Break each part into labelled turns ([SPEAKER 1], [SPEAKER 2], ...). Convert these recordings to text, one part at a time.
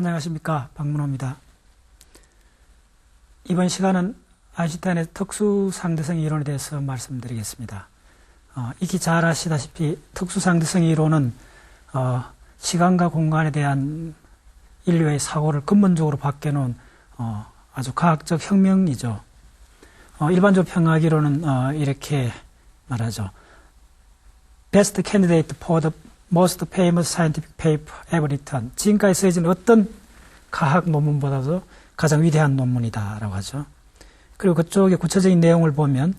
[SPEAKER 1] 안녕하십니까, 박문호입니다. 이번 시간은 아인슈타인의 특수상대성 이론에 대해서 말씀드리겠습니다. 익히 잘 아시다시피 특수상대성 이론은 시간과 공간에 대한 인류의 사고를 근본적으로 바뀌어놓은 아주 과학적 혁명이죠. 일반적으로 평가하기로는 이렇게 말하죠. Best candidate for the most famous scientific paper ever written. 지금까지 쓰여진 어떤 과학 논문보다도 가장 위대한 논문이다라고 하죠. 그리고 그쪽에 구체적인 내용을 보면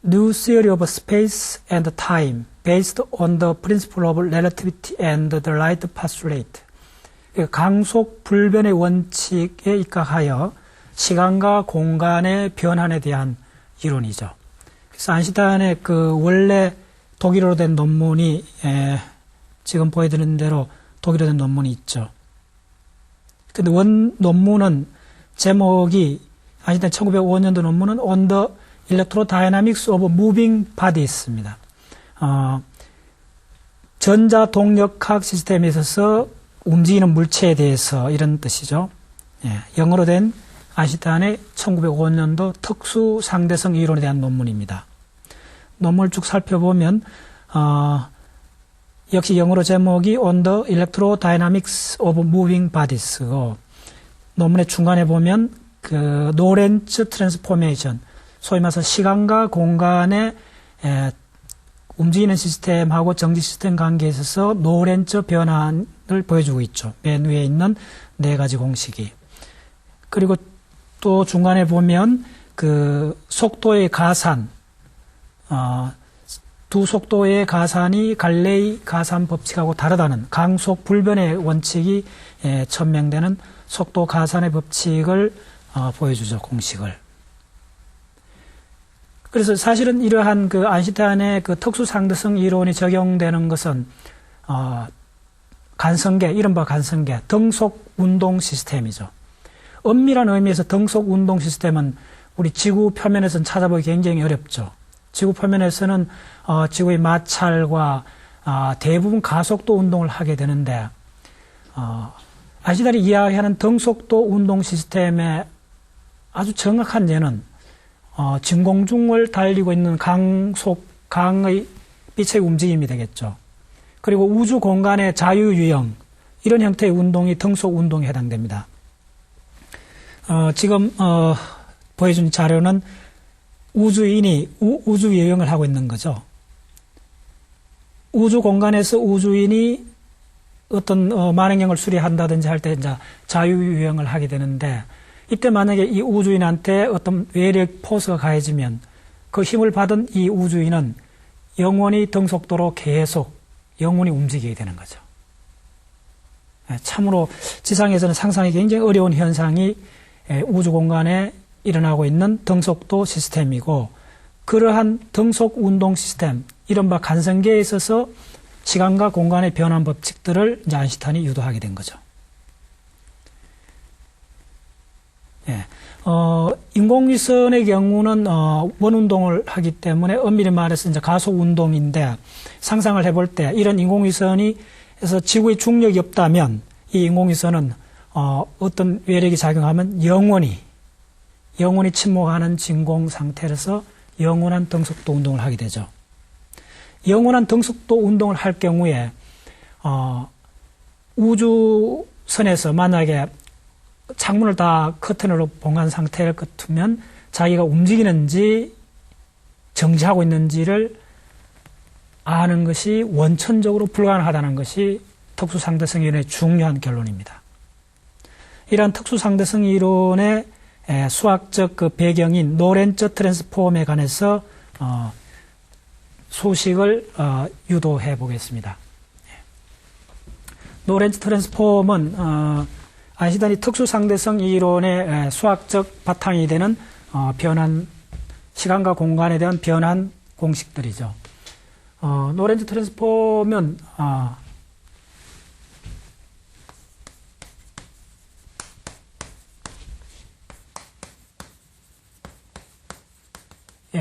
[SPEAKER 1] New theory of space and time based on the principle of relativity and the light postulate. 강속 불변의 원칙에 입각하여 시간과 공간의 변환에 대한 이론이죠. 그래서 아인슈타인의 그 원래 독일어로 된 논문이 지금 보여드리는 대로 독일어로 된 논문이 있죠. 근데 원 논문은 제목이 아인슈타인 1905년도 논문은 On the Electrodynamics of Moving Bodies입니다. 전자 동력학 시스템에 있어서 움직이는 물체에 대해서 이런 뜻이죠. 영어로 된 아인슈타인의 1905년도 특수 상대성 이론에 대한 논문입니다. 논문을 쭉 살펴보면 역시 영어로 제목이 On the Electrodynamics of Moving Bodies고 논문의 중간에 보면 그 노렌츠 트랜스포메이션, 소위 말해서 시간과 공간의 움직이는 시스템하고 정지 시스템 관계에 있어서 노렌츠 변환을 보여주고 있죠. 맨 위에 있는 네 가지 공식이. 그리고 또 중간에 보면 그 속도의 가산, 두 속도의 가산이 갈레이 가산 법칙하고 다르다는 강속 불변의 원칙이 천명되는 속도 가산의 법칙을 보여주죠, 공식을. 그래서 사실은 이러한 그 아인슈타인의 그 특수 상대성 이론이 적용되는 것은 간성계, 이른바 간성계, 등속 운동 시스템이죠. 엄밀한 의미에서 등속 운동 시스템은 우리 지구 표면에서는 찾아보기 굉장히 어렵죠. 지구 표면에서는 지구의 마찰과 대부분 가속도 운동을 하게 되는데 아인슈타인이 이야기하는 등속도 운동 시스템의 아주 정확한 예는 진공중을 달리고 있는 강의 빛의 움직임이 되겠죠. 그리고 우주 공간의 자유유형, 이런 형태의 운동이 등속 운동에 해당됩니다. 지금 보여준 자료는 우주인이 우주여행을 하고 있는 거죠. 우주 공간에서 우주인이 어떤 만행형을 수리한다든지 할 때 이제 자유유형을 하게 되는데, 이때 만약에 이 우주인한테 어떤 외력 포스가 가해지면 그 힘을 받은 이 우주인은 영원히 등속도로 계속 영원히 움직이게 되는 거죠. 참으로 지상에서는 상상하기 굉장히 어려운 현상이 우주 공간에 일어나고 있는 등속도 시스템이고, 그러한 등속 운동 시스템, 이른바 간성계에 있어서 시간과 공간의 변환 법칙들을 이제 아인슈타인이 유도하게 된 거죠. 인공위성의 경우는 원운동을 하기 때문에 엄밀히 말해서 이제 가속 운동인데, 상상을 해볼 때 이런 인공위성에서 지구의 중력이 없다면 이 인공위성은 어떤 외력이 작용하면 영원히 침몰하는 진공 상태에서 영원한 등속도 운동을 하게 되죠. 영원한 등속도 운동을 할 경우에 우주선에서 만약에 창문을 다 커튼으로 봉한 상태를 같으면 자기가 움직이는지 정지하고 있는지를 아는 것이 원천적으로 불가능하다는 것이 특수상대성 이론의 중요한 결론입니다. 이러한 특수상대성 이론의 수학적 그 배경인 노렌츠 트랜스폼에 관해서 소식을 유도해 보겠습니다. 노렌츠 트랜스폼은 아인슈타인이 특수상대성 이론의 수학적 바탕이 되는 변환, 시간과 공간에 대한 변환 공식들이죠. 노렌츠 트랜스폼은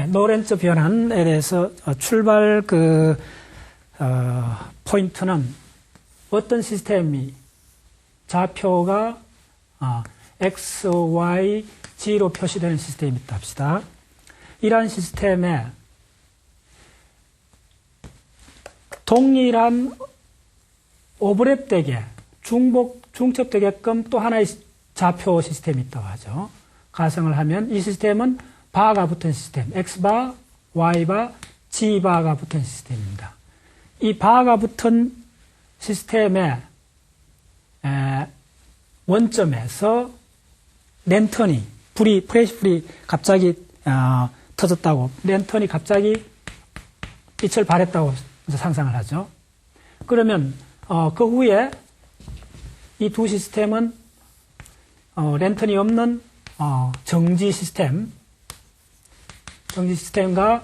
[SPEAKER 1] 노렌츠 변환에 대해서 출발 포인트는 어떤 시스템이 좌표가 X, Y, G로 표시되는 시스템이 있다 합시다. 이러한 시스템에 동일한 오버랩되게 중첩되게끔 또 하나의 좌표 시스템이 있다고 하죠. 가정을 하면 이 시스템은 바가 붙은 시스템, X바, Y바, G바가 붙은 시스템입니다. 이 바가 붙은 시스템의 원점에서 랜턴이 프레시 불이 갑자기 터졌다고, 랜턴이 갑자기 빛을 발했다고 상상을 하죠. 그러면 그 후에 이 두 시스템은 랜턴이 없는 정지 시스템과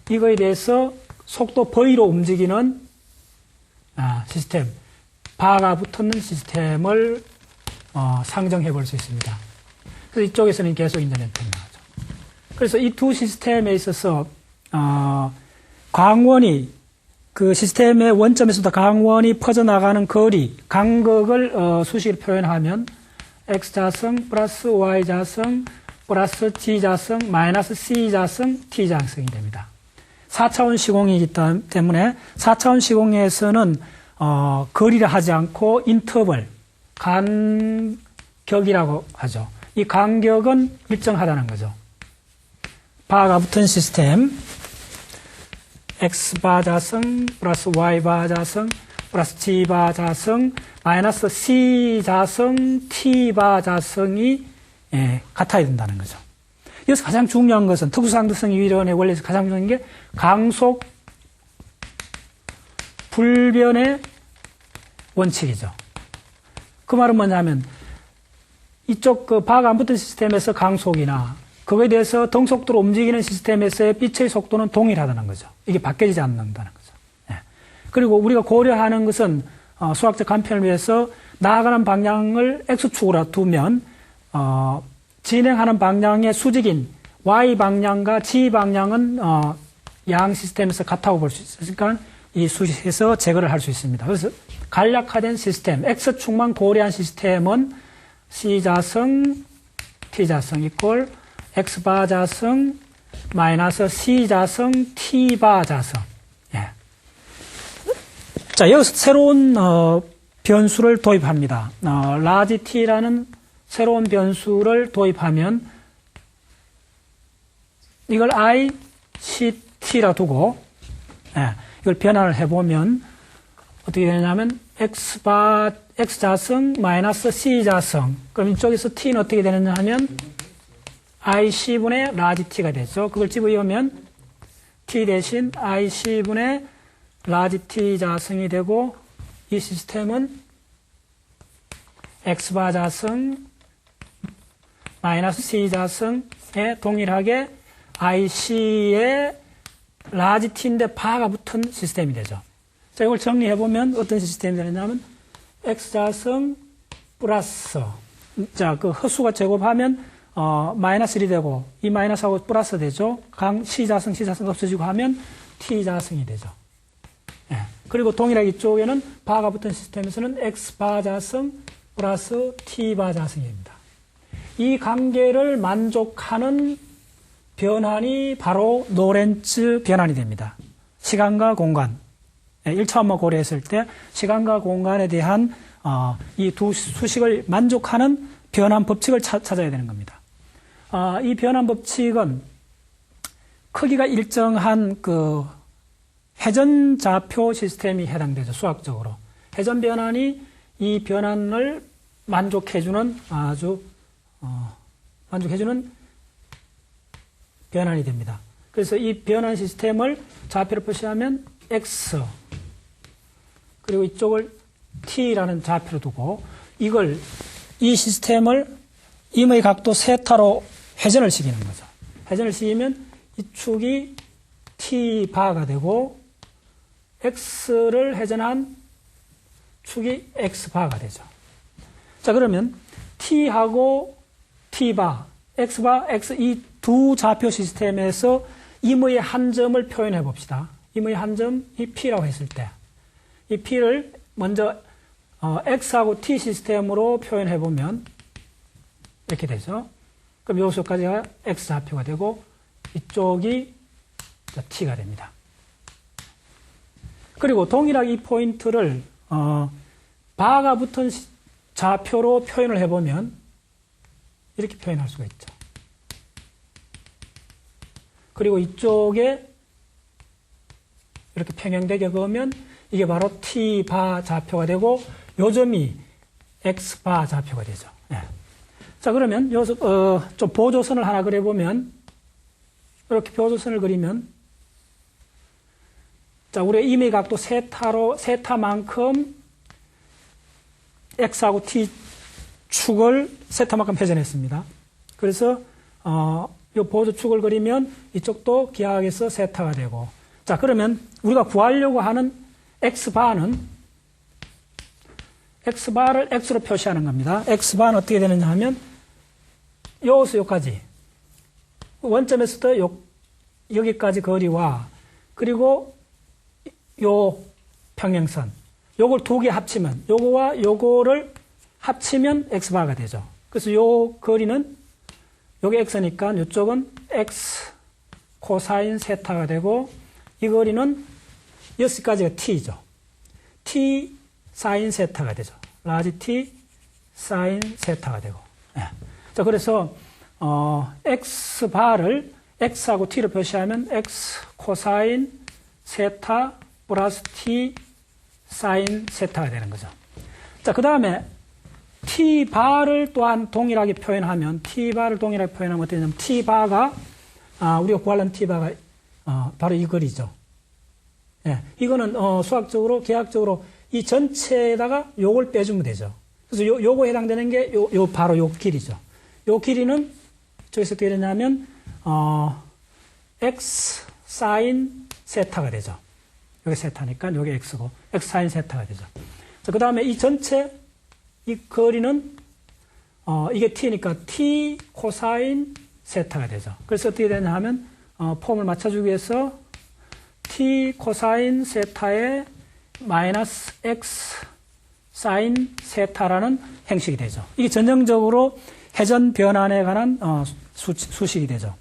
[SPEAKER 1] 이거에 대해서 속도 V로 움직이는 시스템, 바가 붙는 시스템을 상정해 볼 수 있습니다. 그래서 이쪽에서는 계속 이제 랜턴이 나오죠. 그래서 이 두 시스템에 있어서 광원이 그 시스템의 원점에서부터 광원이 퍼져나가는 거리, 간격을 수식으로 표현하면 X자성 플러스 Y자성 플러스 G자성 마이너스 C자성 T자성이 됩니다. 4차원 시공이기 때문에 4차원 시공에서는 거리를 하지 않고 인터벌, 간격이라고 하죠. 이 간격은 일정하다는 거죠. 바가 붙은 시스템, X바 자성 플러스 Y바 자성 플러스 G바 자성 마이너스 C자성 T바 자성이 같아야 된다는 거죠. 여기서 가장 중요한 것은 특수상대성이론의 원리에서 가장 중요한 게 강속 불변의 원칙이죠. 그 말은 뭐냐면 이쪽 그 바가 안 붙은 시스템에서 강속이나 그거에 대해서 등속도로 움직이는 시스템에서의 빛의 속도는 동일하다는 거죠. 이게 바뀌지 않는다는 거죠. 예. 그리고 우리가 고려하는 것은 수학적 간편을 위해서 나아가는 방향을 X축으로 두면 진행하는 방향의 수직인 Y 방향과 G 방향은 양 시스템에서 같다고 볼 수 있으니까 이 수식에서 제거를 할 수 있습니다. 그래서 간략화된 시스템, X축만 고려한 시스템은 C자성, T자성 이꼴 X바자성 마이너스 C자성, T바자성. 예. 자, 여기서 새로운 변수를 도입합니다. 라지 T라는 새로운 변수를 도입하면 이걸 ICT라 두고 이걸 변화를 해보면 어떻게 되냐면 X자성 마이너스 C자성, 그럼 이쪽에서 T는 어떻게 되느냐 하면 IC분의 라지 T가 되죠. 그걸 집어넣으면 T 대신 IC분의 라지 T 자성이 되고 이 시스템은 X바 자성 마이너스 C자성에 동일하게 IC의 라지 T인데 바가 붙은 시스템이 되죠. 자, 이걸 정리해보면 어떤 시스템이 되느냐면 X자성 플러스, 자, 그 헛수가 제곱하면 마이너스 1이 되고 이 마이너스하고 플러스 되죠. C자성 없어지고 하면 T자성이 되죠. 예. 그리고 동일하게 이쪽에는 바가 붙은 시스템에서는 X바자성 플러스 T바자성이 됩니다. 이 관계를 만족하는 변환이 바로 노렌츠 변환이 됩니다. 시간과 공간. 1차원만 고려했을 때 시간과 공간에 대한 이 두 수식을 만족하는 변환 법칙을 찾아야 되는 겁니다. 이 변환 법칙은 크기가 일정한 그 회전 좌표 시스템이 해당되죠. 수학적으로. 회전 변환이 이 변환을 만족해주는 만족해주는 변환이 됩니다. 그래서 이 변환 시스템을 좌표로 표시하면 X 그리고 이쪽을 T라는 좌표로 두고 이 시스템을 임의 각도 세타로 회전을 시키는 거죠. 회전을 시키면 이 축이 T바가 되고 X를 회전한 축이 X바가 되죠. 자, 그러면 T하고 T바, X바, X 이 두 좌표 시스템에서 임의의 한 점을 표현해 봅시다. 임의의 한 점이 P라고 했을 때 이 P를 먼저 x하고 t 시스템으로 표현해보면 이렇게 되죠. 그럼 요소까지가 x 좌표가 되고 이쪽이 t가 됩니다. 그리고 동일하게 이 포인트를 바가 붙은 좌표로 표현을 해보면 이렇게 표현할 수가 있죠. 그리고 이쪽에 이렇게 평행되게 그으면 이게 바로 t바 좌표가 되고 요점이 x바 좌표가 되죠. 예. 자, 그러면 여기서 좀 보조선을 하나 그려보면 이렇게 보조선을 그리면 자, 우리가 임의 각도 세타만큼 x하고 t 축을 세타만큼 회전했습니다. 그래서 이 보조축을 그리면 이쪽도 기하학에서 세타가 되고 자, 그러면 우리가 구하려고 하는 x바는 x바를 x로 표시하는 겁니다. x바는 어떻게 되느냐 하면 여기서 여기까지 원점에서부터 여기까지 거리와 그리고 요 평행선 요걸 두 개 합치면 요거와 요거를 합치면 x바가 되죠. 그래서 요 거리는 요게 x니까 이쪽은 x 코사인 세타가 되고 이 거리는 여기까지가 t죠. t 사인 세타가 되죠. 라지 t 사인 세타가 되고. 네. 자, 그래서 x바를 x하고 t로 표시하면 x 코사인 세타 플러스 t 사인 세타가 되는 거죠. 자, 그 다음에 t바를 또한 동일하게 표현하면 어떻게 되냐면 t바가 우리가 구하려는 t바가 바로 이 거리죠. 예, 이거는 수학적으로 계약적으로 이 전체에다가 요걸 빼주면 되죠. 그래서 요거 해당되는 게 바로 요 길이죠. 요 길이는 저기서 어떻게 되냐면 x 사인 세타가 되죠. 여기 세타니까 여기 x고 x 사인 세타가 되죠. 자, 그 다음에 이 전체 이 거리는 이게 t니까 t 코사인 세타가 되죠. 그래서 어떻게 되냐 하면 폼을 맞춰주기 위해서 t 코사인 세타에 마이너스 x 사인 세타라는 행식이 되죠. 이게 전형적으로 회전 변환에 관한 수식이 되죠.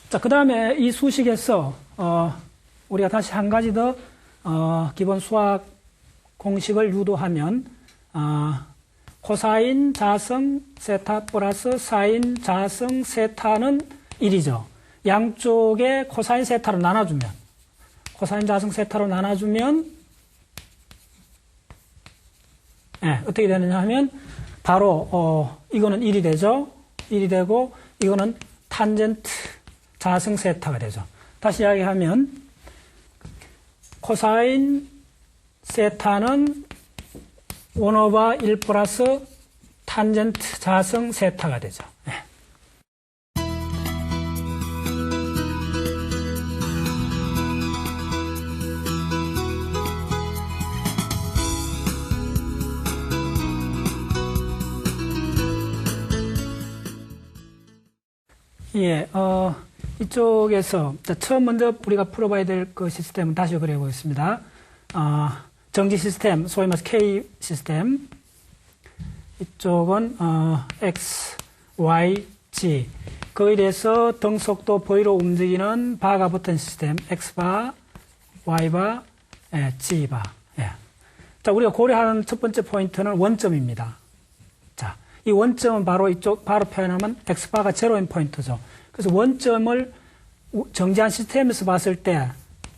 [SPEAKER 1] 자, 그 다음에 이 수식에서 우리가 다시 한 가지 더 기본 수학 공식을 유도하면 코사인 자성 세타 플러스 사인 자성 세타는 1이죠. 양쪽에 코사인 세타로 나눠주면 코사인 자성 세타로 나눠주면 어떻게 되느냐 하면 바로 이거는 1이 되죠. 1이 되고 이거는 탄젠트 자성 세타가 되죠. 다시 이야기하면 코사인 세타는 1/1 플러스 탄젠트 자성 세타가 되죠. 예, 이쪽에서 처음 먼저 우리가 풀어봐야 될 그 시스템은 다시 그려보겠습니다. 정지 시스템, 소위 말해서 K 시스템. 이쪽은 X, Y, G. 거기에 대해서 등속도 V로 움직이는 바가 붙은 시스템. X바, Y바, G바. 예. 자, 우리가 고려하는 첫 번째 포인트는 원점입니다. 자, 이 원점은 바로 이쪽, 바로 표현하면 X바가 제로인 포인트죠. 그래서 원점을 정지한 시스템에서 봤을 때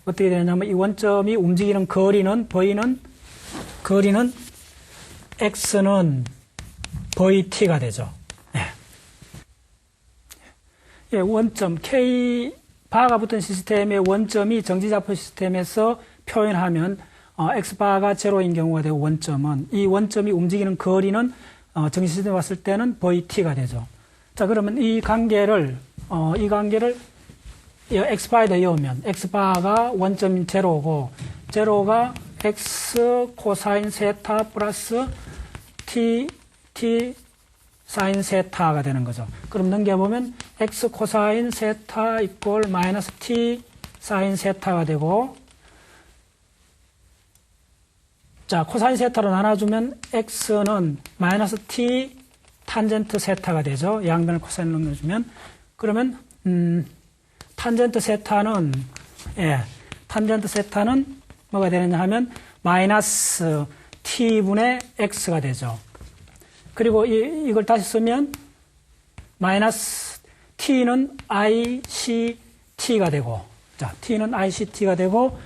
[SPEAKER 1] 어떻게 되냐면 이 원점이 움직이는 거리는 V는 거리는 X는 VT가 되죠. 예, 원점 K 바가 붙은 시스템의 원점이 정지좌표 시스템에서 표현하면 X바가 제로인 경우가 되고 원점은 이 원점이 움직이는 거리는 정지 시스템에 봤을 때는 VT가 되죠. 자, 그러면 이 관계를 x바에다 넣으면 x바가 원점인 제로고 제로가 x 코사인 세타 플러스 t 사인 세타가 되는 거죠. 그럼 넘겨보면 x 코사인 세타 이꼴 마이너스 t 사인 세타가 되고 자, 코사인 세타로 나눠주면 x는 마이너스 t 탄젠트 세타가 되죠. 양변을 코사인으로 넣어주면. 그러면, 탄젠트 세타는 뭐가 되느냐 하면 마이너스 t분의 x가 되죠. 그리고 이걸 다시 쓰면 마이너스 t는 ict가 되고, 자, t는 ict가 되고,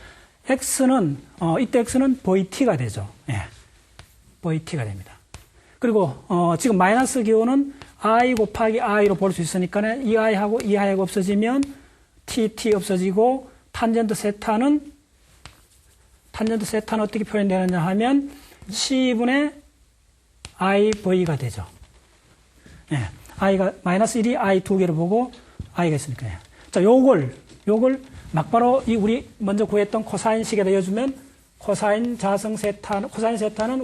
[SPEAKER 1] x는, 이때 x는 vt가 되죠. vt가 됩니다. 그리고, 지금 마이너스 기호는 i 곱하기 i로 볼 수 있으니까 이 i하고 이 i가 없어지면 t 없어지고, 탄젠트 세타는 어떻게 표현되느냐 하면 c분의 iv가 되죠. i가 마이너스 1이 i 2개를 보고 i가 있으니까. 자, 요걸 막바로 우리 먼저 구했던 코사인식에다 넣어주면 코사인 세타는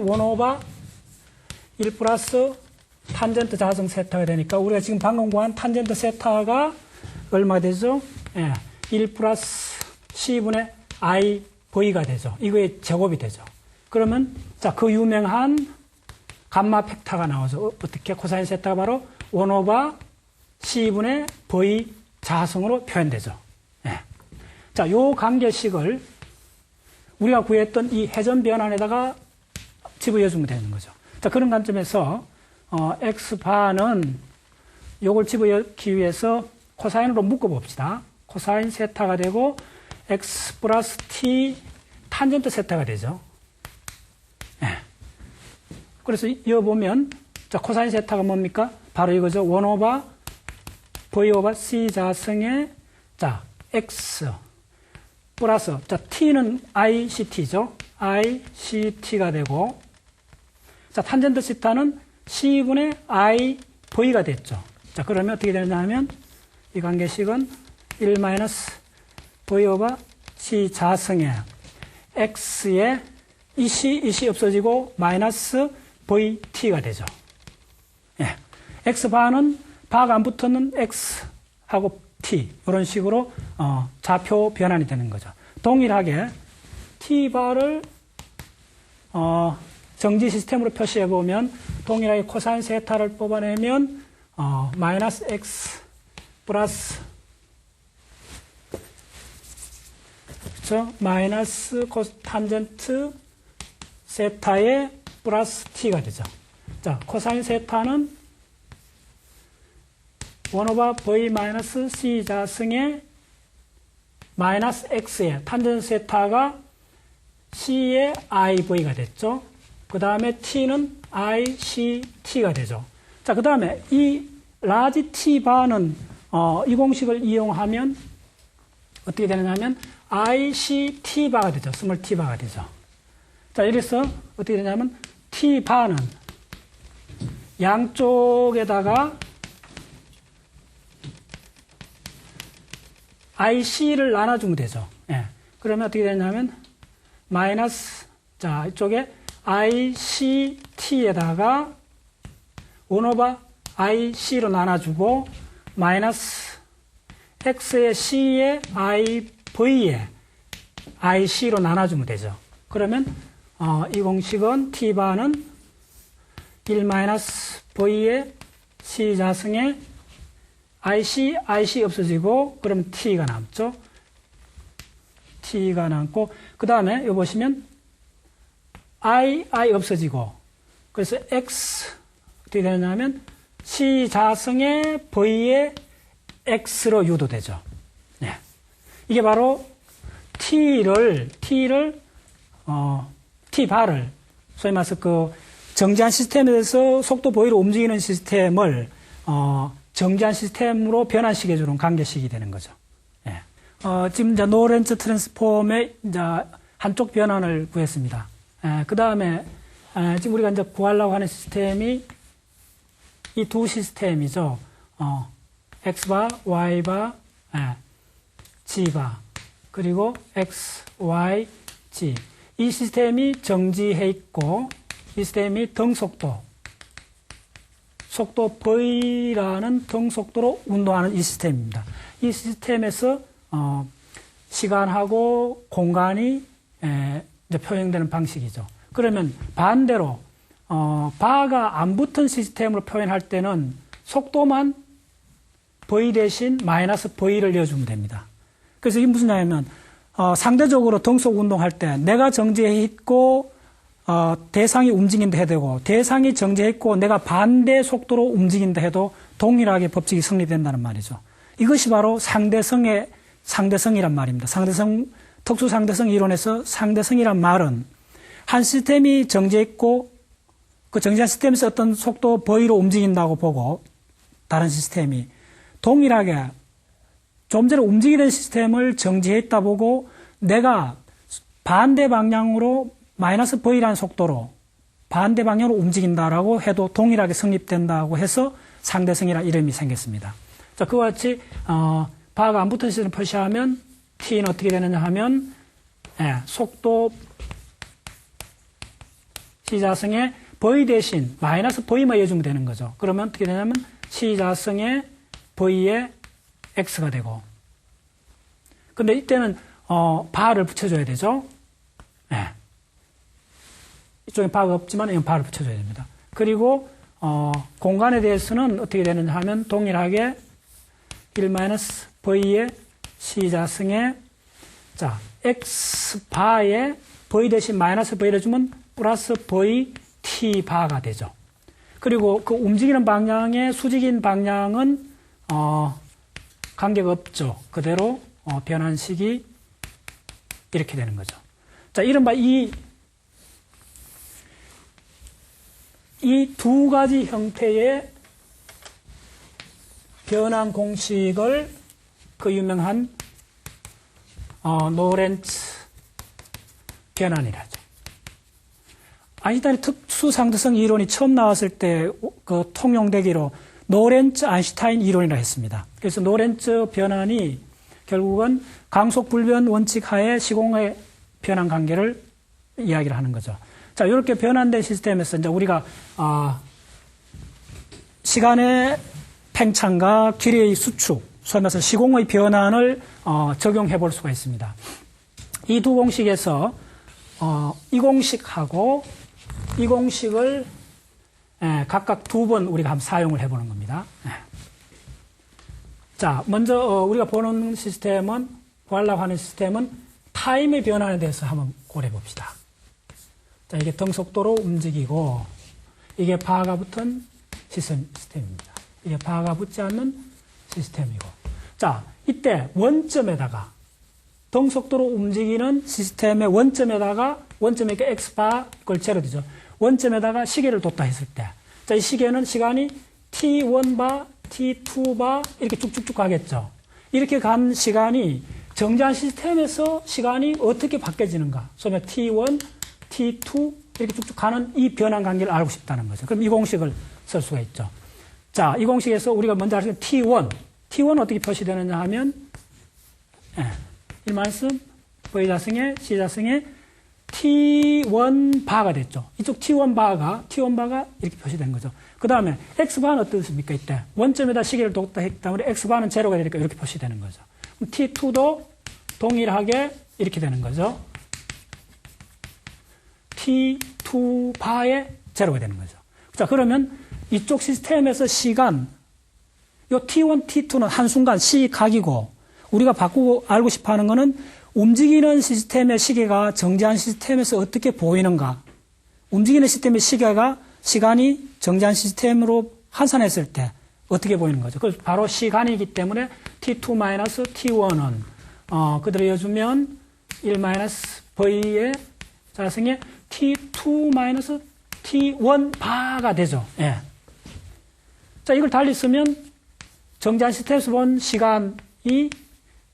[SPEAKER 1] 1 오버 1 플러스 탄젠트 자성 세타가 되니까 우리가 지금 방금 구한 탄젠트 세타가 얼마가 되죠? 1 플러스 c분의 iv가 되죠. 이거의 제곱이 되죠. 그러면 자, 그 유명한 감마 팩타가 나오죠. 어떻게? 코사인 세타가 바로 1 오버 c분의 v 자성으로 표현되죠. 자, 요 관계식을 우리가 구했던 이 회전 변환에다가 집어넣어주면 되는 거죠. 자, 그런 관점에서, x바는 요걸 집어넣기 위해서 코사인으로 묶어봅시다. 코사인 세타가 되고, x 플러스 t 탄젠트 세타가 되죠. 그래서 이거 보면, 자, 코사인 세타가 뭡니까? 바로 이거죠. 1 오버 v 오버 c 자승의, 자, x. 플러스, 자, t는 ict죠. ict가 되고, 자, 탄젠트 세타는 c분의 iv가 됐죠. 자, 그러면 어떻게 되느냐 하면, 이 관계식은 1 마이너스 v 오버 c 자승의 x의 이 c 없어지고 마이너스 vt가 되죠. x바는 바가 안 붙었는 x하고 t 이런 식으로 좌표 변환이 되는 거죠. 동일하게 t바를 정지 시스템으로 표시해 보면 동일하게 코사인 세타를 뽑아내면 마이너스 x 플러스 그렇죠? 마이너스 탄젠트 세타의 플러스 t가 되죠. 자, 코사인 세타는 1 오버 v 마이너스 c 자승의 마이너스 x의 탄젠트 세타가 c의 iv가 됐죠. 그 다음에 t는 ict가 되죠. 자, 그 다음에 이 라지 t바는 이 공식을 이용하면 어떻게 되느냐 하면 ict바가 되죠. 스몰 t바가 되죠. 자, 이래서 어떻게 되냐면 t바는 양쪽에다가 IC를 나눠주면 되죠. 그러면 어떻게 되냐면, 마이너스, 자, 이쪽에 ICT에다가 1 오버 IC로 나눠주고, 마이너스 X의 C의 IV의 IC로 나눠주면 되죠. 그러면, 이 공식은 T바는 1 마이너스 V의 C 자승의 IC 없어지고, 그러면 T가 남죠. T가 남고, 그 다음에, 여기 보시면, I 없어지고, 그래서 X, 어떻게 되냐면, C 자승의 V의 X로 유도되죠. 네. 이게 바로 T바를, 소위 말해서 정지한 시스템에 대해서 속도 V로 움직이는 시스템을, 정지한 시스템으로 변환시켜주는 관계식이 되는 거죠. 예. 지금 이제 노렌츠 트랜스폼의 이제 한쪽 변환을 구했습니다. 그 다음에 지금 우리가 이제 구하려고 하는 시스템이 이 두 시스템이죠. X바, Y바, G바, 그리고 X, Y, G. 이 시스템이 정지해 있고, 이 시스템이 등속도 V라는 등속도로 운동하는 이 시스템입니다. 이 시스템에서 시간하고 공간이 이제 표현되는 방식이죠. 그러면 반대로 바가 안 붙은 시스템으로 표현할 때는 속도만 v 대신 마이너스 v를 넣어주면 됩니다. 그래서 이게 무슨 얘기냐면 상대적으로 등속 운동할 때 내가 정지해 있고 대상이 움직인다 해도 대상이 정지해 있고 내가 반대 속도로 움직인다 해도 동일하게 법칙이 성립된다는 말이죠. 이것이 바로 상대성이란 말입니다. 특수 상대성 이론에서 상대성이란 말은 한 시스템이 정지해 있고 그 정지한 시스템에서 어떤 속도 v로 움직인다고 보고 다른 시스템이 동일하게 좀 전에 움직이던 시스템을 정지해 있다 보고 내가 반대 방향으로 마이너스 v라는 속도로 반대 방향으로 움직인다라고 해도 동일하게 성립된다고 해서 상대성이라는 이름이 생겼습니다. 자, 그와 같이 바가 안 붙은 시스템을 표시하면 t는 어떻게 되느냐 하면 속도 시자성에 v 대신 마이너스 v만 해주면 되는 거죠. 그러면 어떻게 되냐면 시자성에 v에 x가 되고 근데 이때는 바를 붙여줘야 되죠. 이쪽에 바가 없지만 이건 바를 붙여줘야 됩니다. 그리고 공간에 대해서는 어떻게 되느냐 하면 동일하게 1-v의 시자성에 자 x바에 v 대신 마이너스 v를 주면 플러스 v t바가 되죠. 그리고 그 움직이는 방향의 수직인 방향은 관계가 없죠. 그대로 변환식이 이렇게 되는 거죠. 자, 이른바 이 두 가지 형태의 변환 공식을 그 유명한 노렌츠 변환이라죠. 아인슈타인의 특수상대성 이론이 처음 나왔을 때 그 통용되기로 노렌츠 아인슈타인 이론이라 했습니다. 그래서 노렌츠 변환이 결국은 강속불변 원칙 하에 시공의 변환 관계를 이야기를 하는 거죠. 자, 이렇게 변환된 시스템에서 이제 우리가 시간의 팽창과 길이의 수축, 소위 말해서 시공의 변환을 적용해 볼 수가 있습니다. 이 두 공식에서 이 공식하고 이 공식을 각각 두 번 우리가 한번 사용을 해보는 겁니다. 자, 먼저 우리가 보는 시스템은 보려고 하는 시스템은 타임의 변환에 대해서 한번 고려해 봅시다. 자, 이게 등속도로 움직이고 이게 바가 붙은 시스템입니다. 이게 바가 붙지 않는 시스템이고 자, 이때 원점에다가 등속도로 움직이는 시스템의 원점에 x바 이걸 제로 되죠. 원점에다가 시계를 뒀다 했을 때 자, 이 시계는 시간이 t1바, t2바 이렇게 쭉쭉쭉 가겠죠. 이렇게 간 시간이 정지한 시스템에서 시간이 어떻게 바뀌어지는가. 소위 t1, t2 이렇게 쭉쭉 가는 이 변환 관계를 알고 싶다는 거죠. 그럼 이 공식을 쓸 수가 있죠. 자, 이 공식에서 우리가 먼저 알 수 있는 t1 어떻게 표시되느냐 하면 1-, v자승에 c자승에 t1바가 됐죠. 이쪽 t1바가 이렇게 표시된 거죠. 그 다음에 x바는 어떻습니까? 이때 원점에다 시계를 뒀다 했기 때문에 x바는 제로가 되니까 이렇게 표시되는 거죠. 그럼 t2도 동일하게 이렇게 되는 거죠. t2바에 제로가 되는 거죠. 자, 그러면 이쪽 시스템에서 시간, 요 t1, t2는 한순간 시각이고 우리가 바꾸고 알고 싶어 하는 거는 움직이는 시스템의 시계가 정지한 시스템에서 어떻게 보이는가. 움직이는 시스템의 시간이 정지한 시스템으로 환산했을 때 어떻게 보이는 거죠. 그래서 바로 시간이기 때문에 t2-t1은 그대로 이어주면 1-v의 자승에 t2-t1바가 되죠. 예. 자, 이걸 달리 쓰면 정지한 시스템에서 본 시간이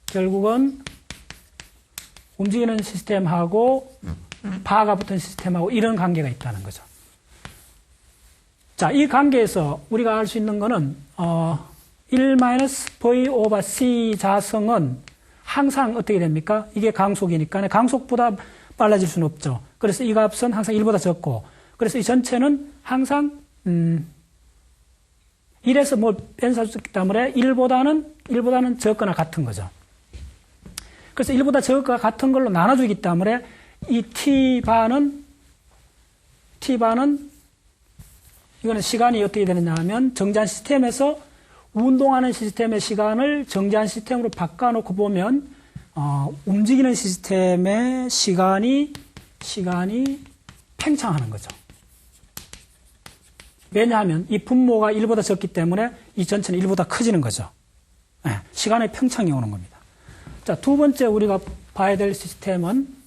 [SPEAKER 1] 결국은 움직이는 시스템하고 바가 붙은 시스템하고 이런 관계가 있다는 거죠. 자, 이 관계에서 우리가 알 수 있는 거는 1-v/c 자성은 항상 어떻게 됩니까? 이게 강속이니까 강속보다 빨라질 수는 없죠. 그래서 이 값은 항상 1보다 적고 그래서 이 전체는 항상 1에서 뭐 변사주기 때문에 1보다는 적거나 같은 거죠. 그래서 1보다 적거나 같은 걸로 나눠주기 때문에 이 t바는 t바는 이거는 시간이 어떻게 되느냐 하면 정지한 시스템에서 운동하는 시스템의 시간을 정지한 시스템으로 바꿔놓고 보면 움직이는 시스템의 시간이 팽창하는 거죠. 왜냐하면 이 분모가 1보다 적기 때문에 이 전체는 1보다 커지는 거죠. 네, 시간의 팽창이 오는 겁니다. 자, 두 번째 우리가 봐야 될 시스템은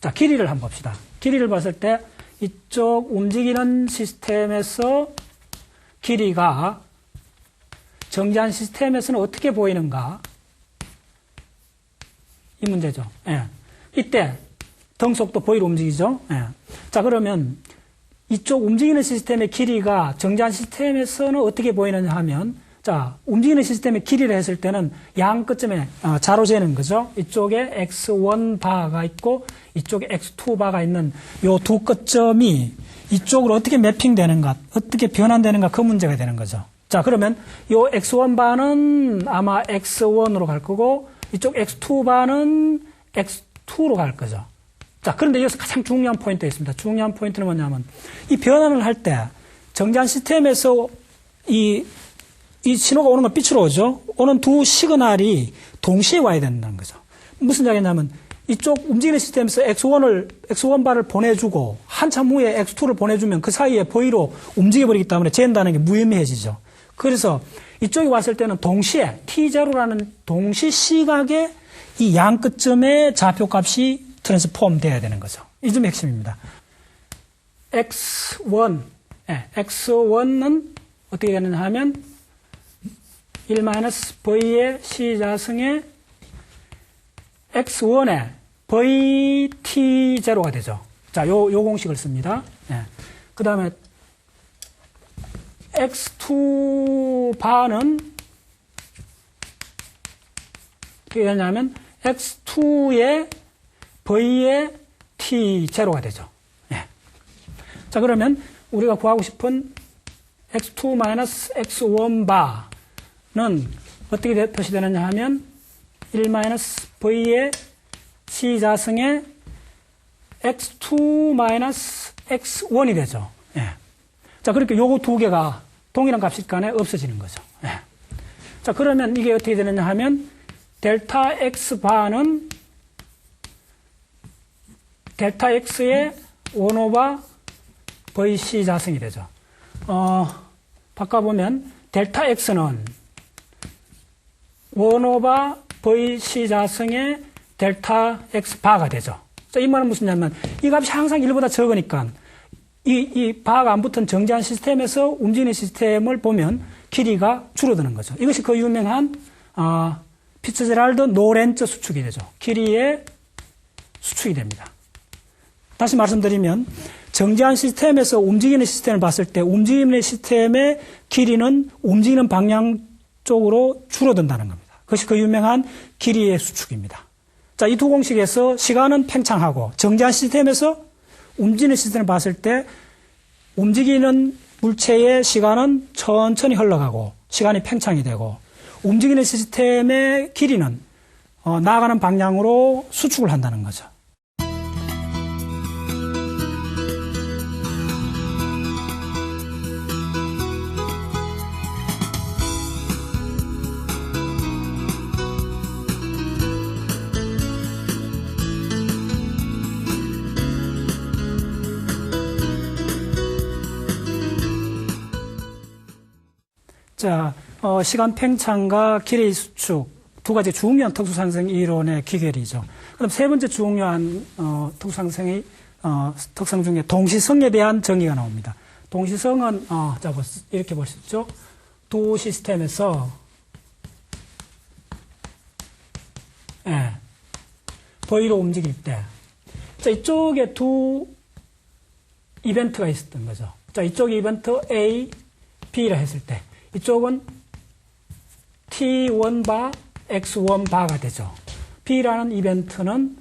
[SPEAKER 1] 자, 길이를 한번 봅시다. 길이를 봤을 때 이쪽 움직이는 시스템에서 길이가 정지한 시스템에서는 어떻게 보이는가? 이 문제죠. 예. 이때 등속도 보이로 움직이죠. 예. 자, 그러면 이쪽 움직이는 시스템의 길이가 정지한 시스템에서는 어떻게 보이느냐 하면 자, 움직이는 시스템의 길이를 했을 때는 양 끝점에 자로 재는 거죠. 이쪽에 x1 바가 있고 이쪽에 x2 바가 있는 요 두 끝점이 이쪽으로 어떻게 매핑되는가, 어떻게 변환되는가 그 문제가 되는 거죠. 자, 그러면 요 x1 바는 아마 x1으로 갈 거고 이쪽 x2 바는 x2로 갈 거죠. 자, 그런데 여기서 가장 중요한 포인트가 있습니다. 중요한 포인트는 뭐냐면 이 변환을 할 때 정지한 시스템에서 이 신호가 오는 건 빛으로 오죠. 오는 두 시그널이 동시에 와야 된다는 거죠. 무슨 이야기냐면 이쪽 움직이는 시스템에서 x1 바를 보내주고 한참 후에 x2를 보내주면 그 사이에 V로 움직여버리기 때문에 잰다는 게 무의미해지죠. 그래서 이쪽에 왔을 때는 동시에 t0라는 동시 시각에 이 양 끝점의 좌표값이 트랜스폼 돼야 되는 거죠. 이 점이 핵심입니다. x1은 어떻게 되느냐 하면 1-v의 시자승의 x1의 vt0가 되죠. 자, 요 공식을 씁니다. 예. 그 다음에 x2 바는 어떻게 되냐면 x2의 v의 t0가 되죠. 예. 자, 그러면 우리가 구하고 싶은 x2-x1 바는 어떻게 표시되느냐 하면 1-v의 시자승의 x2-x1이 되죠. 예. 자, 그렇게 요거 두 개가 동일한 값일 간에 없어지는 거죠. 예. 자, 그러면 이게 어떻게 되느냐 하면 델타 x 바는 델타 x의 1/v vc 자승이 되죠. 바꿔보면 델타 x는 1/v vc 자승의 델타 x 바가 되죠. 자, 이 말은 무슨 냐면 이 값이 항상 1보다 적으니까 이 바가 안 붙은 정지한 시스템에서 움직이는 시스템을 보면 길이가 줄어드는 거죠. 이것이 그 유명한 피츠제랄드 노렌츠 수축이 되죠. 길이의 수축이 됩니다. 다시 말씀드리면 정지한 시스템에서 움직이는 시스템을 봤을 때 움직이는 시스템의 길이는 움직이는 방향 쪽으로 줄어든다는 겁니다. 그것이 그 유명한 길이의 수축입니다. 자, 이 두 공식에서 시간은 팽창하고 정지한 시스템에서 움직이는 시스템을 봤을 때 움직이는 물체의 시간은 천천히 흘러가고 시간이 팽창이 되고 움직이는 시스템의 길이는 나아가는 방향으로 수축을 한다는 거죠. 자, 시간 팽창과 길이 수축 두 가지 중요한 특수상승 이론의 기결이죠. 그럼 세 번째 중요한 특수상승의 특성 중에 동시성에 대한 정의가 나옵니다. 동시성은 자, 이렇게 볼 수 있죠. 두 시스템에서 V로 움직일 때, 자, 이쪽에 두 이벤트가 있었던 거죠. 자, 이쪽 이벤트 A, B라 했을 때 이쪽은 T1 바, X1 바가 되죠. B라는 이벤트는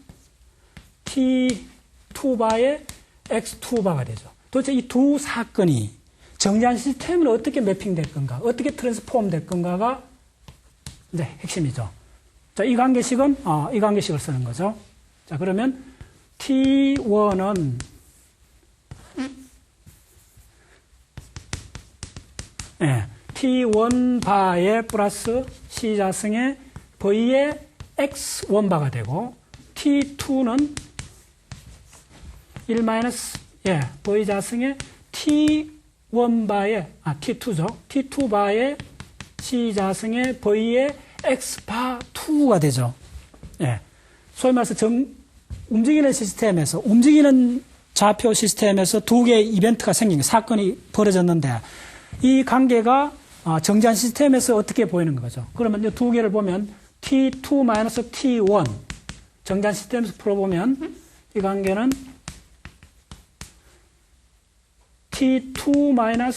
[SPEAKER 1] T2 바의 X2 바가 되죠. 도대체 이 두 사건이 정지한 시스템으로 어떻게 매핑될 건가, 어떻게 트랜스폼 될 건가가 이제 핵심이죠. 자, 이 관계식은 이 관계식을 쓰는 거죠. 자, 그러면 T1은 T1 바에 플러스 C자승의 V의 X1 바가 되고, T2는 1 마이너스, V자승의 T1 바의, T2죠. T2 바의 C자승의 V의 X바 2가 되죠. 소위 말해서 움직이는 시스템에서, 움직이는 좌표 시스템에서 두 개의 이벤트가 생긴, 사건이 벌어졌는데, 이 관계가 정지한 시스템에서 어떻게 보이는 거죠? 그러면 이 두 개를 보면 T2-T1 정지한 시스템에서 풀어보면 이 관계는 T2-T1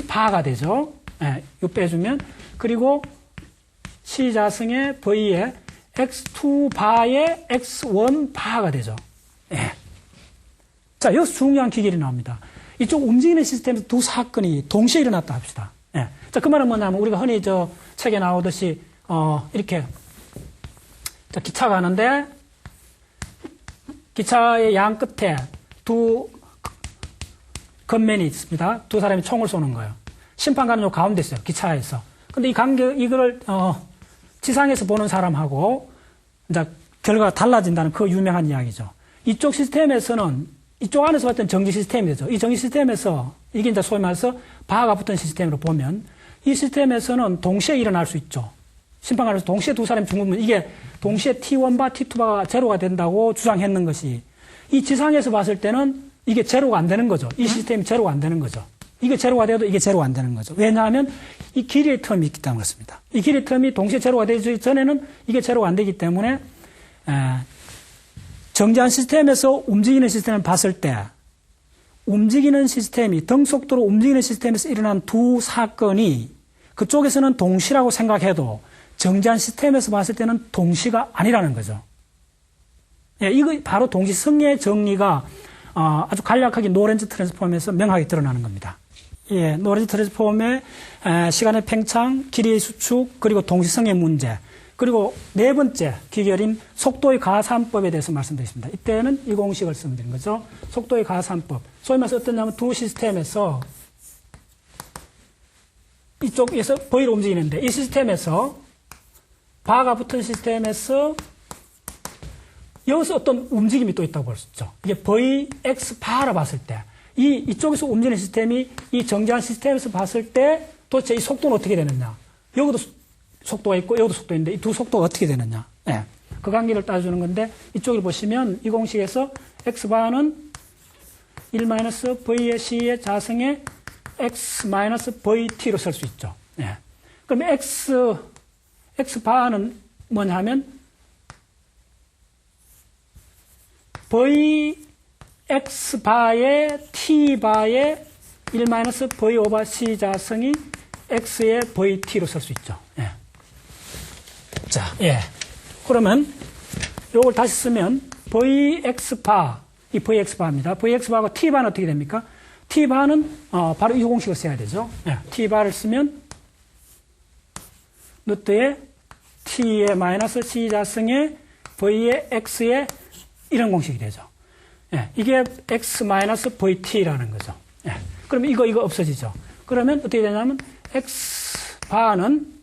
[SPEAKER 1] 바가 되죠. 이거 빼주면. 그리고 C자승의 V의 X2 바의 X1 바가 되죠. 자, 여기서 중요한 기결이 나옵니다. 이쪽 움직이는 시스템에서 두 사건이 동시에 일어났다 합시다. 자, 그 말은 뭐냐면 우리가 흔히 책에 나오듯이 이렇게 자, 기차가 가는데 기차의 양 끝에 두 건맨이 있습니다. 두 사람이 총을 쏘는 거예요. 심판관은 요 가운데 있어요. 기차에서. 근데 이거를 지상에서 보는 사람하고 이제 결과가 달라진다는 그 유명한 이야기죠. 이쪽 시스템에서는 이쪽 안에서 봤을 때는 정지 시스템이 되죠. 이 정지 시스템에서 이게 이제 소위 말해서 바가 붙은 시스템으로 보면 이 시스템에서는 동시에 일어날 수 있죠. 심판관에서 동시에 두 사람이 죽으면 이게 동시에 T1바, T2바가 제로가 된다고 주장했는 것이 이 지상에서 봤을 때는 이게 제로가 안 되는 거죠. 이 시스템이 제로가 안 되는 거죠. 이게 제로가 돼도 이게 제로가 안 되는 거죠. 왜냐하면 이 길이의 텀이 있기 때문에 그렇습니다. 이 길이의 텀이 동시에 제로가 되기 전에는 이게 제로가 안 되기 때문에 정지한 시스템에서 움직이는 시스템을 봤을 때 움직이는 시스템이 등속도로 움직이는 시스템에서 일어난 두 사건이 그쪽에서는 동시라고 생각해도 정지한 시스템에서 봤을 때는 동시가 아니라는 거죠. 이거 바로 동시성의 정리가 아주 간략하게 노렌즈 트랜스폼에서 명확히 드러나는 겁니다. 노렌즈 트랜스폼의 시간의 팽창, 길이의 수축, 그리고 동시성의 문제, 그리고 네 번째 기결인 속도의 가산법에 대해서 말씀드리겠습니다. 이때는 이 공식을 쓰면 되는 거죠. 속도의 가산법. 소위 말해서 어떠냐면 두 시스템에서 이쪽에서 V로 움직이는데 이 시스템에서 바가 붙은 시스템에서 여기서 어떤 움직임이 또 있다고 볼 수 있죠. 이게 Vx 바라 봤을 때 이쪽에서 움직이는 시스템이 이 정지한 시스템에서 봤을 때 도대체 이 속도는 어떻게 되느냐. 여기도 속도가 있고 여기도 속도가 있는데 이 두 속도가 어떻게 되느냐. 그 관계를 따져주는 건데 이쪽을 보시면 이 공식에서 x바는 1-v의 c의 자승의 x-vt로 쓸 수 있죠. 그럼 x바는 뭐냐 하면 vx바의 t바의 1-v 오버 c 자승이 x의 vt로 쓸 수 있죠. 자, 그러면 요걸 다시 쓰면 vx바, 이 vx바입니다. vx바하고 t바는 어떻게 됩니까? t바는 바로 이 공식을 써야 되죠. t바를 쓰면 루트에 t의 마이너스 c 자승의 v의 x의 이런 공식이 되죠. 이게 x 마이너스 vt라는 거죠. 그러면 이거 없어지죠. 그러면 어떻게 되냐면 vx바는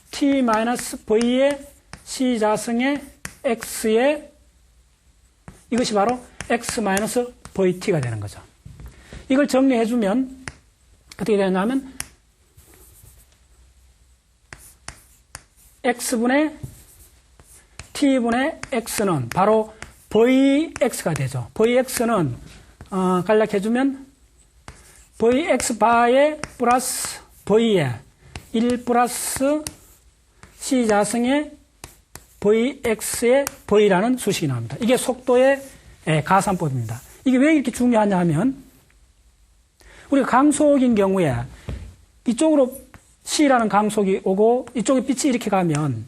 [SPEAKER 1] t 마이너스 v의 c 자승의 x의 이것이 바로 x 마이너스 vt가 되는 거죠. 이걸 정리해주면 어떻게 되냐면 x분의 t분의 x는 바로 vx가 되죠. vx는 간략해주면 vx바의 플러스 v의 1 플러스 c 자승의 vx의 v라는 수식이 나옵니다. 이게 속도의 가산법입니다. 이게 왜 이렇게 중요하냐 하면 우리가 강속인 경우에 이쪽으로 c라는 강속이 오고 이쪽에 빛이 이렇게 가면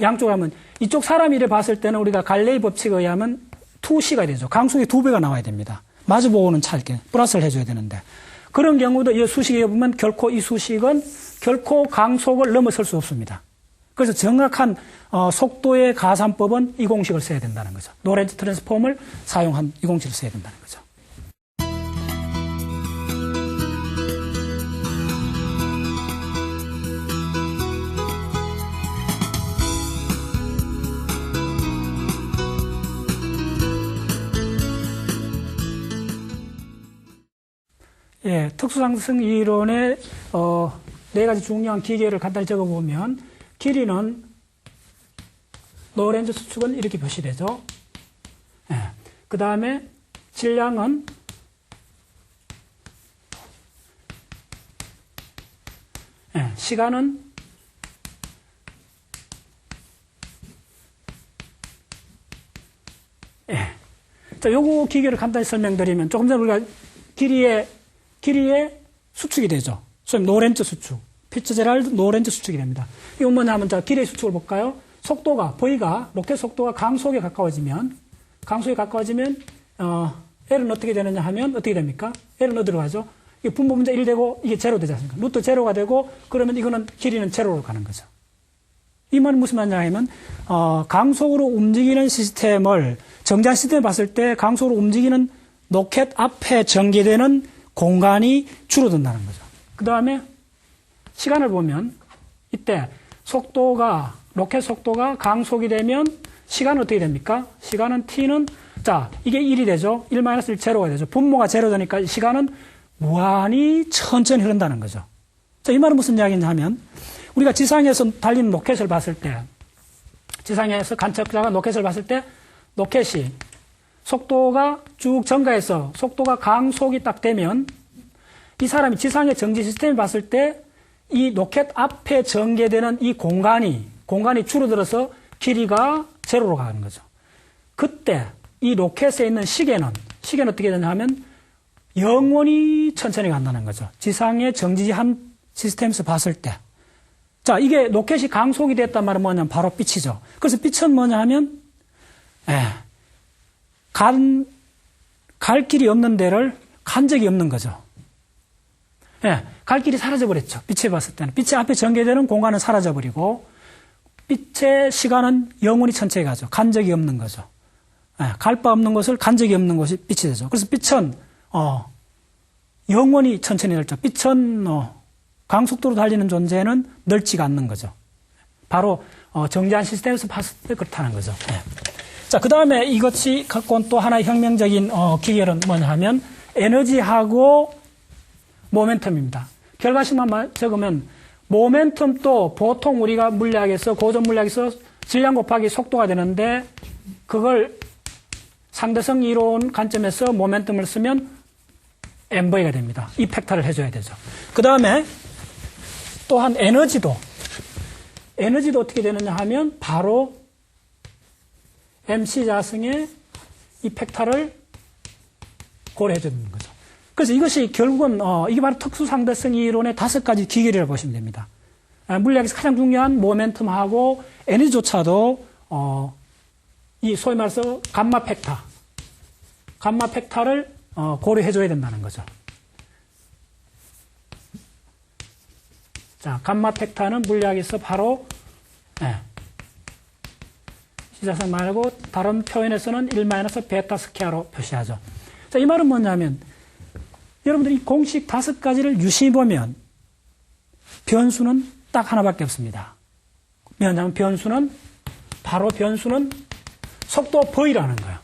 [SPEAKER 1] 양쪽으로 하면 이쪽 사람이 이래 봤을 때는 우리가 갈레이 법칙에 의하면 2c가 되죠. 강속이 2배가 나와야 됩니다. 마주보고는 차이게 플러스를 해줘야 되는데 그런 경우도 이 수식에 보면 결코 이 수식은 결코 강속을 넘어설 수 없습니다. 그래서 정확한 속도의 가산법은 이 공식을 써야 된다는 거죠. 노렌즈 트랜스폼을 사용한 이 공식을 써야 된다는 거죠. 예, 특수상대성 이론의 네 가지 중요한 기계를 간단히 적어보면 길이는 로렌츠 수축은 이렇게 표시되죠. 예, 그 다음에 질량은 예, 시간은 예. 자, 요거 기계를 간단히 설명드리면 조금 전에 우리가 길이의 수축이 되죠. 소위 노렌츠 수축. 피츠제랄드 노렌츠 수축이 됩니다. 이건 뭐냐면 자, 길이의 수축을 볼까요? 속도가 V가 로켓 속도가 강속에 가까워지면 L은 어떻게 되느냐 하면 어떻게 됩니까? L은 어디로 가죠? 이게 분모 분자 1 되고 이게 제로 되지 않습니까? 루트 제로가 되고 그러면 이거는 길이는 제로로 가는 거죠. 이 말은 무슨 말이냐 하면 강속으로 움직이는 시스템을 정지한 시스템을 봤을 때 강속으로 움직이는 로켓 앞에 전개되는 공간이 줄어든다는 거죠. 그 다음에 시간을 보면 이때 로켓 속도가 강속이 되면 시간은 어떻게 됩니까? 시간은 t는 자 이게 1이 되죠. 1-1 제로가 되죠. 분모가 제로 되니까 시간은 무한히 천천히 흐른다는 거죠. 자, 이 말은 무슨 이야기냐 하면 우리가 지상에서 달리는 로켓을 봤을 때 지상에서 관측자가 로켓을 봤을 때 로켓이 속도가 쭉 증가해서 속도가 강속이 딱 되면 이 사람이 지상의 정지 시스템을 봤을 때 이 로켓 앞에 전개되는 이 공간이 줄어들어서 길이가 제로로 가는 거죠. 그때 이 로켓에 있는 시계는 어떻게 되냐 하면 영원히 천천히 간다는 거죠. 지상의 정지한 시스템에서 봤을 때. 자, 이게 로켓이 강속이 됐단 말은 뭐냐면 바로 빛이죠. 그래서 빛은 뭐냐 하면 갈 길이 없는 데를 간 적이 없는 거죠. 예, 갈 길이 사라져버렸죠. 빛에 봤을 때는. 빛의 앞에 전개되는 공간은 사라져버리고 빛의 시간은 영원히 천천히 가죠. 간 적이 없는 거죠. 예, 갈 바 없는 것을 간 적이 없는 것이 빛이 되죠. 그래서 빛은 영원히 천천히 넓죠. 빛은 강속도로 달리는 존재는 넓지가 않는 거죠. 바로 정지한 시스템에서 봤을 때 그렇다는 거죠. 예. 자, 그 다음에 이것이 갖고 온 또 하나의 혁명적인 기계는 뭐냐 하면 에너지하고 모멘텀입니다. 결과식만 적으면 모멘텀도 보통 우리가 물리학에서 고전 물리학에서 질량 곱하기 속도가 되는데 그걸 상대성 이론 관점에서 모멘텀을 쓰면 MV가 됩니다. 이 팩터를 해줘야 되죠. 그 다음에 또한 에너지도 어떻게 되느냐 하면 바로 MC 자승의 이 팩터를 고려해 주는 거죠. 그래서 이것이 결국은 이게 바로 특수상대성 이론의 5가지 기계를 보시면 됩니다. 물리학에서 가장 중요한 모멘텀하고 에너지조차도 이 소위 말해서 감마 팩터를 고려해 줘야 된다는 거죠. 자, 감마 팩터는 물리학에서 바로 시자선 말고 다른 표현에서는 1-베타 스퀘어로 표시하죠. 자, 이 말은 뭐냐면 여러분들이 이 공식 5가지를 유심히 보면 변수는 딱 하나밖에 없습니다. 왜냐하면 변수는 속도 V라는 거예요.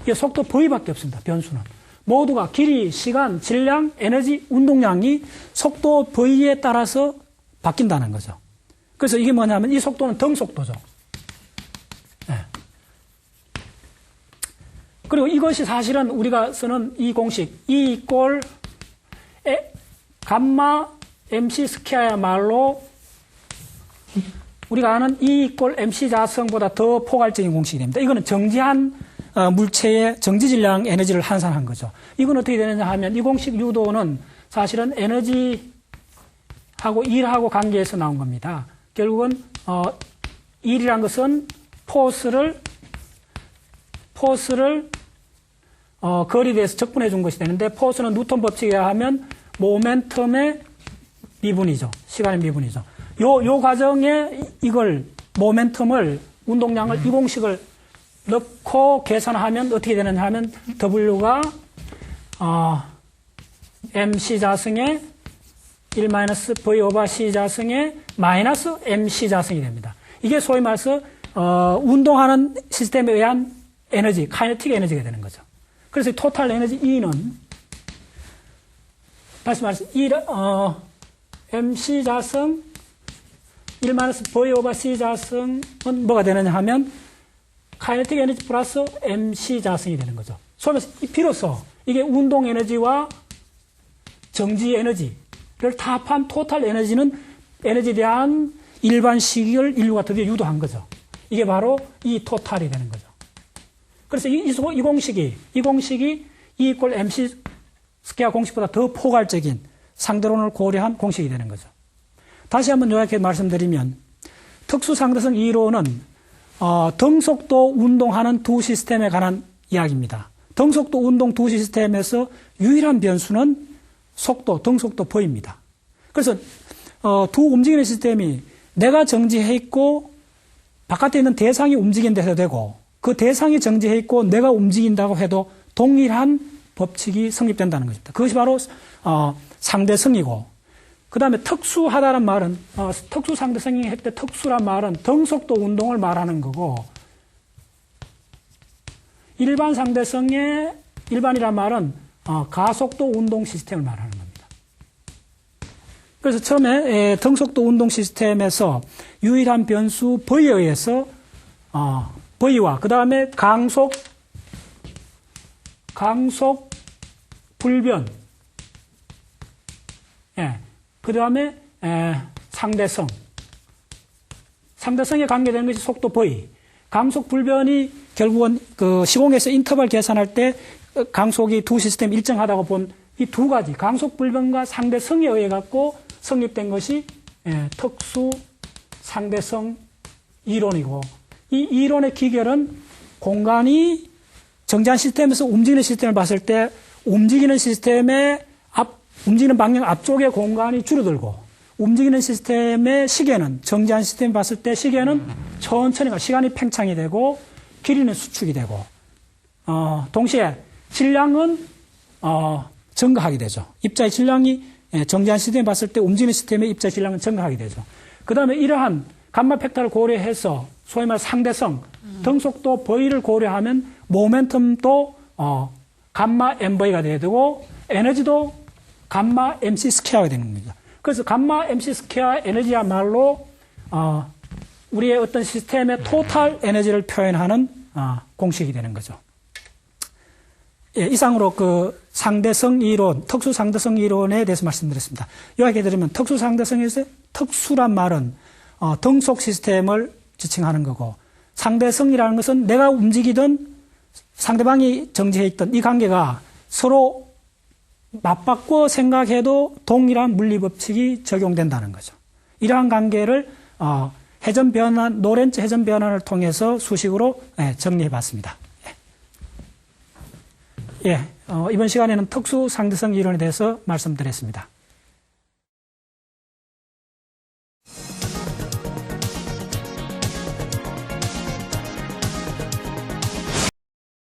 [SPEAKER 1] 이게 속도 V밖에 없습니다. 변수는. 모두가 길이, 시간, 질량, 에너지, 운동량이 속도 V에 따라서 바뀐다는 거죠. 그래서 이게 뭐냐면 이 속도는 등속도죠. 네. 그리고 이것이 사실은 우리가 쓰는 이 공식 E 이꼴 감마 MC 스퀘어야말로 우리가 아는 E 이꼴 MC 자성보다 더 포괄적인 공식이 됩니다. 이거는 정지한 물체의 정지 질량 에너지를 환산한 거죠. 이건 어떻게 되느냐 하면 이 공식 유도는 사실은 에너지하고 일하고 관계에서 나온 겁니다. 결국은 일이란 것은 포스를 거리에 대해서 적분해 준 것이 되는데 포스는 뉴턴 법칙에 의하면 모멘텀의 미분이죠. 시간의 미분이죠. 요 과정에 이걸 모멘텀을 운동량을 이 공식을 넣고 계산하면 어떻게 되느냐 하면 W가 MC 자승의 1-V 오버 C 자승의 마이너스 MC 자승이 됩니다. 이게 소위 말해서 운동하는 시스템에 의한 에너지, 카이네틱 에너지가 되는 거죠. 그래서 토탈 에너지 E는 다시 말해서 MC 자성 1-V 오버 C 자성은 뭐가 되느냐 하면 카이네틱 에너지 플러스 MC 자성이 되는 거죠. 소위 비로소 이게 운동 에너지와 정지 에너지를 다 합한 토탈 에너지는 에너지에 대한 일반식을 인류가 드디어 유도한 거죠. 이게 바로 이 토탈이 되는 거죠. 그래서 이 공식이 E 이퀄 MC 스퀘어 공식보다 더 포괄적인 상대론을 고려한 공식이 되는 거죠. 다시 한번 요약해 말씀드리면 특수상대성 이론은 등속도 운동하는 두 시스템에 관한 이야기입니다. 등속도 운동 두 시스템에서 유일한 변수는 속도, 등속도 V입니다. 그래서 두 움직이는 시스템이 내가 정지해 있고 바깥에 있는 대상이 움직인다 해도 되고 그 대상이 정지해 있고 내가 움직인다고 해도 동일한 법칙이 성립된다는 것입니다. 그것이 바로 상대성이고 그 다음에 특수하다는 말은 특수상대성이 할 때 특수란 말은 등속도 운동을 말하는 거고 일반 상대성의 일반이란 말은 가속도 운동 시스템을 말하는 겁니다. 그래서 처음에 등속도 운동 시스템에서 유일한 변수 V에 의해서 V와 그 다음에 강속 불변 그 다음에 상대성에 관계되는 것이 속도 V 강속 불변이 결국은 그 시공에서 인터벌 계산할 때 강속이 두 시스템 일정하다고 본 이 두 가지 강속 불변과 상대성에 의해 갖고 성립된 것이 특수 상대성 이론이고 이 이론의 기결은 공간이 정지한 시스템에서 움직이는 시스템을 봤을 때 움직이는 시스템의 움직이는 방향 앞쪽의 공간이 줄어들고 움직이는 시스템의 시계는 정지한 시스템 봤을 때 시계는 천천히 시간이 팽창이 되고 길이는 수축이 되고 동시에 질량은 증가하게 되죠. 입자의 질량이 정지한 시스템 봤을 때 움직이는 시스템의 입자 질량은 증가하게 되죠. 그 다음에 이러한 감마 팩터를 고려해서 소위 말 상대성 등속도 V를 고려하면 모멘텀도 감마 MV가 돼야 되고 에너지도 감마 MC 스퀘어가 되는 겁니다. 그래서 감마 MC 스퀘어 에너지야말로 우리의 어떤 시스템의 토탈 에너지를 표현하는 공식이 되는 거죠. 이상으로 그 상대성 이론, 특수 상대성 이론에 대해서 말씀드렸습니다. 요약해드리면 특수 상대성에서 특수란 말은 등속 시스템을 지칭하는 거고 상대성이라는 것은 내가 움직이든 상대방이 정지해 있던 이 관계가 서로 맞바꿔 생각해도 동일한 물리법칙이 적용된다는 거죠. 이러한 관계를 회전 변환, 노렌츠 회전 변환을 통해서 수식으로 정리해 봤습니다. 이번 시간에는 특수 상대성 이론에 대해서 말씀드렸습니다.